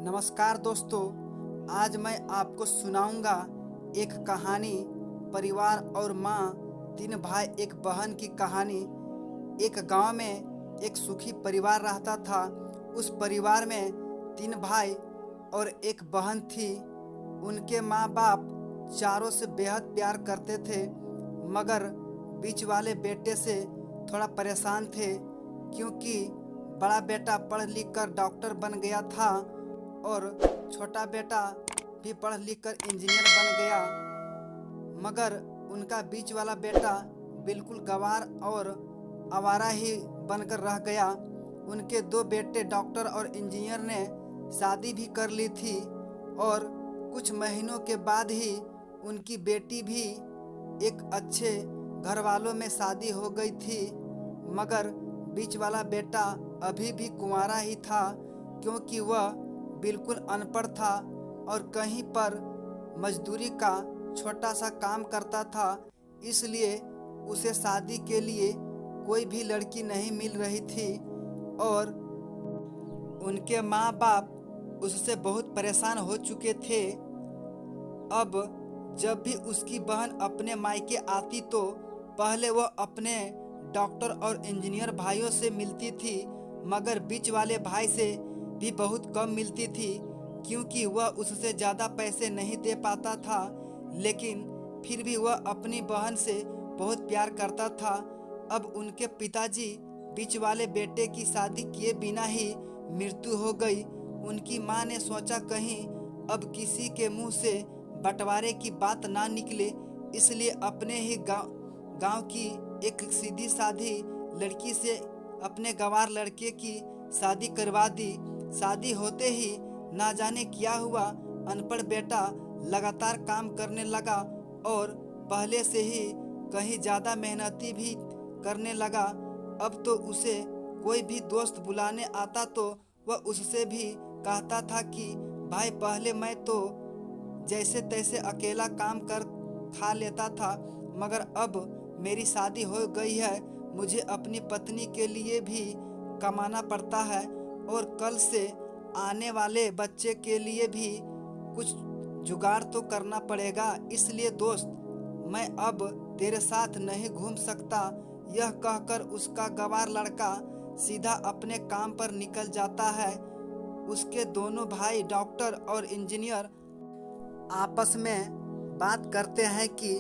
नमस्कार दोस्तों, आज मैं आपको सुनाऊंगा एक कहानी। परिवार और माँ, तीन भाई एक बहन की कहानी। एक गांव में एक सुखी परिवार रहता था। उस परिवार में तीन भाई और एक बहन थी। उनके माँ बाप चारों से बेहद प्यार करते थे, मगर बीच वाले बेटे से थोड़ा परेशान थे, क्योंकि बड़ा बेटा पढ़ लिख कर डॉक्टर बन गया था और छोटा बेटा भी पढ़ लिख कर इंजीनियर बन गया। मगर उनका बीच वाला बेटा बिल्कुल गंवार और आवारा ही बनकर रह गया। उनके दो बेटे डॉक्टर और इंजीनियर ने शादी भी कर ली थी और कुछ महीनों के बाद ही उनकी बेटी भी एक अच्छे घर वालों में शादी हो गई थी। मगर बीच वाला बेटा अभी भी कुंवारा ही था, क्योंकि वह बिल्कुल अनपढ़ था और कहीं पर मजदूरी का छोटा सा काम करता था। इसलिए उसे शादी के लिए कोई भी लड़की नहीं मिल रही थी और उनके माँ बाप उससे बहुत परेशान हो चुके थे। अब जब भी उसकी बहन अपने मायके आती तो पहले वह अपने डॉक्टर और इंजीनियर भाइयों से मिलती थी, मगर बीच वाले भाई से भी बहुत कम मिलती थी, क्योंकि वह उससे ज़्यादा पैसे नहीं दे पाता था। लेकिन फिर भी वह अपनी बहन से बहुत प्यार करता था। अब उनके पिताजी बीच वाले बेटे की शादी किए बिना ही मृत्यु हो गई। उनकी माँ ने सोचा कहीं अब किसी के मुंह से बंटवारे की बात ना निकले, इसलिए अपने ही गांव की एक सीधी साधी लड़की से अपने गंवार लड़के की शादी करवा दी। शादी होते ही ना जाने क्या हुआ, अनपढ़ बेटा लगातार काम करने लगा और पहले से ही कहीं ज़्यादा मेहनती भी करने लगा। अब तो उसे कोई भी दोस्त बुलाने आता तो वह उससे भी कहता था कि भाई, पहले मैं तो जैसे तैसे अकेला काम कर खा लेता था, मगर अब मेरी शादी हो गई है, मुझे अपनी पत्नी के लिए भी कमाना पड़ता है और कल से आने वाले बच्चे के लिए भी कुछ जुगाड़ तो करना पड़ेगा। इसलिए दोस्त, मैं अब तेरे साथ नहीं घूम सकता। यह कहकर उसका गंवार लड़का सीधा अपने काम पर निकल जाता है। उसके दोनों भाई डॉक्टर और इंजीनियर आपस में बात करते हैं कि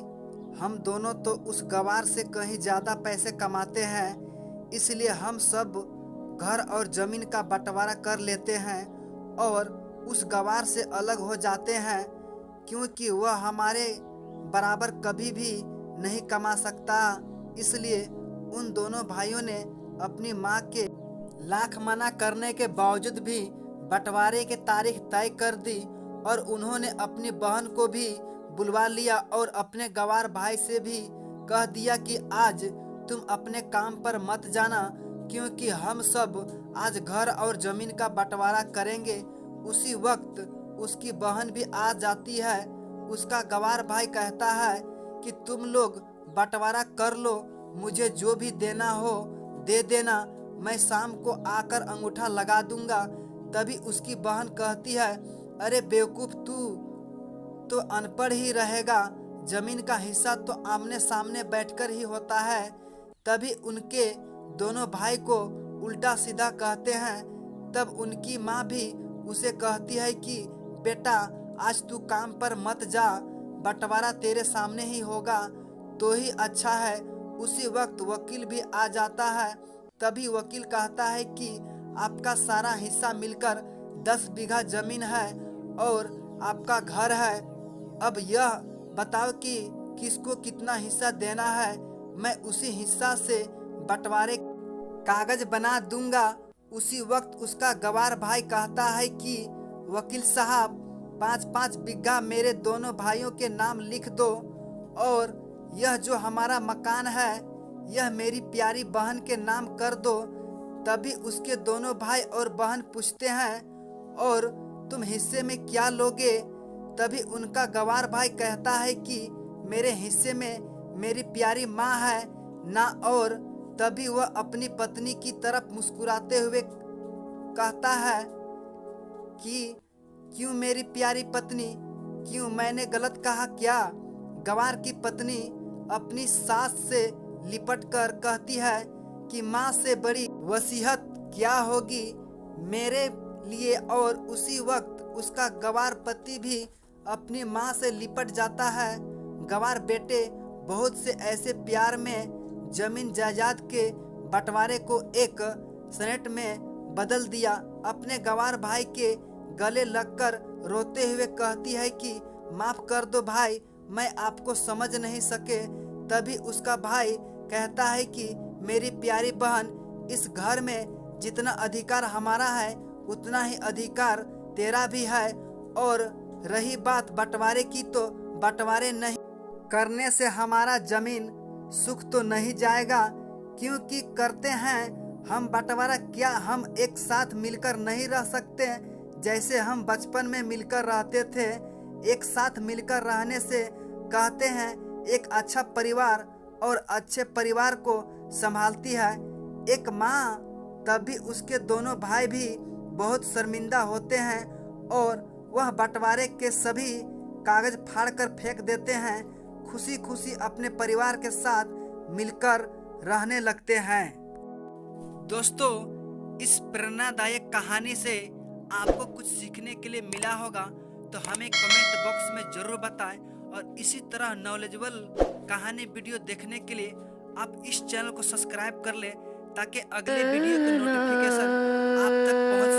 हम दोनों तो उस गंवार से कहीं ज़्यादा पैसे कमाते हैं, इसलिए हम सब घर और ज़मीन का बंटवारा कर लेते हैं और उस गंवार से अलग हो जाते हैं, क्योंकि वह हमारे बराबर कभी भी नहीं कमा सकता। इसलिए उन दोनों भाइयों ने अपनी माँ के लाख मना करने के बावजूद भी बंटवारे की तारीख तय कर दी और उन्होंने अपनी बहन को भी बुलवा लिया और अपने गंवार भाई से भी कह दिया कि आज तुम अपने काम पर मत जाना, क्योंकि हम सब आज घर और ज़मीन का बंटवारा करेंगे। उसी वक्त उसकी बहन भी आ जाती है। उसका गंवार भाई कहता है कि तुम लोग बंटवारा कर लो, मुझे जो भी देना हो दे देना, मैं शाम को आकर अंगूठा लगा दूंगा। तभी उसकी बहन कहती है, अरे बेवकूफ़, तू तो अनपढ़ ही रहेगा, जमीन का हिस्सा तो आमने सामने बैठकर ही होता है। तभी उनके दोनों भाई को उल्टा सीधा कहते हैं। तब उनकी माँ भी उसे कहती है कि बेटा, आज तू काम पर मत जा, बंटवारा तेरे सामने ही होगा तो ही अच्छा है। उसी वक्त वकील भी आ जाता है। तभी वकील कहता है कि आपका सारा हिस्सा मिलकर 10 बीघा जमीन है और आपका घर है। अब यह बताओ कि किसको कितना हिस्सा देना है, मैं उसी हिस्सा से बंटवारे कागज बना दूंगा। उसी वक्त उसका गंवार भाई कहता है कि वकील साहब, 5-5 बीघा मेरे दोनों भाइयों के नाम लिख दो और यह जो हमारा मकान है यह मेरी प्यारी बहन के नाम कर दो। तभी उसके दोनों भाई और बहन पूछते हैं, और तुम हिस्से में क्या लोगे? तभी उनका गंवार भाई कहता है कि मेरे हिस्से में मेरी प्यारी माँ है ना। और तभी वह अपनी पत्नी की तरफ मुस्कुराते हुए कहता है कि क्यों मेरी प्यारी पत्नी, क्यों मैंने गलत कहा क्या? गंवार की पत्नी अपनी सास से लिपट कर कहती है कि माँ से बड़ी वसीयत क्या होगी मेरे लिए। और उसी वक्त उसका गंवार पति भी अपनी माँ से लिपट जाता है। गंवार बेटे बहुत से ऐसे प्यार में जमीन जायदाद के बंटवारे को एक सेनेट में बदल दिया। अपने गंवार भाई के गले लगकर रोते हुए कहती है कि माफ कर दो भाई, मैं आपको समझ नहीं सके। तभी उसका भाई कहता है कि मेरी प्यारी बहन, इस घर में जितना अधिकार हमारा है उतना ही अधिकार तेरा भी है। और रही बात बंटवारे की, तो बंटवारे नहीं करने से हमारा जमीन सुख तो नहीं जाएगा, क्योंकि करते हैं हम बंटवारा क्या हम एक साथ मिलकर नहीं रह सकते? जैसे हम बचपन में मिलकर रहते थे। एक साथ मिलकर रहने से कहते हैं एक अच्छा परिवार और अच्छे परिवार को संभालती है एक माँ। तभी उसके दोनों भाई भी बहुत शर्मिंदा होते हैं और वह बंटवारे के सभी कागज फाड़कर फेंक देते हैं। खुशी खुशी अपने परिवार के साथ मिलकर रहने लगते हैं। दोस्तों, इस प्रेरणादायक कहानी से आपको कुछ सीखने के लिए मिला होगा तो हमें कमेंट बॉक्स में ज़रूर बताएं। और इसी तरह नॉलेजेबल कहानी वीडियो देखने के लिए आप इस चैनल को सब्सक्राइब कर लें, ताकि अगले वीडियो का नोटिफिकेशन आप तक पहुंच